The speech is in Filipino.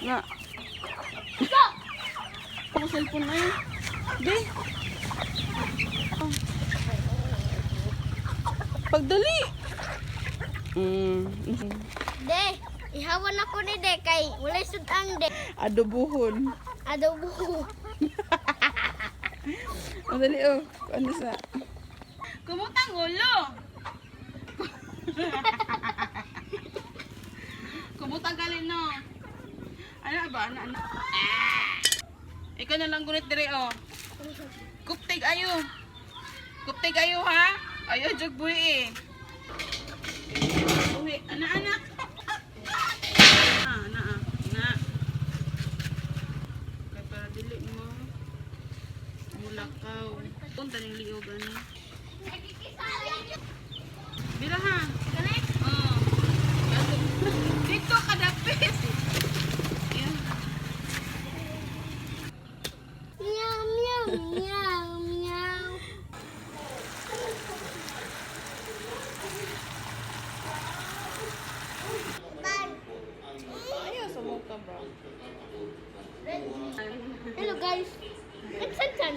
Na. Ako cellphone na yun. Di. Oh. Pagdali. De, ihawan ako ni De kay wala sudang De. Adobuhon. Adobo. Ang dali oh. Ano sa? Kumutang ulo. Kumutang galin no. Ano ba? Ano? Ikaw na lang gunit dire oh. Kuptig ayo. Kuptig ayo ha. Ayo jug buhi eh. Buhi anak-anak. Na. Kay para dili mo mulakaw. Punta ning liog ani. Bila ha. Kanay? Oh. Dito kadapis. Yan. Meow meow meow meow. Ayaw sa mukha bro. Hello guys. Nagsansan.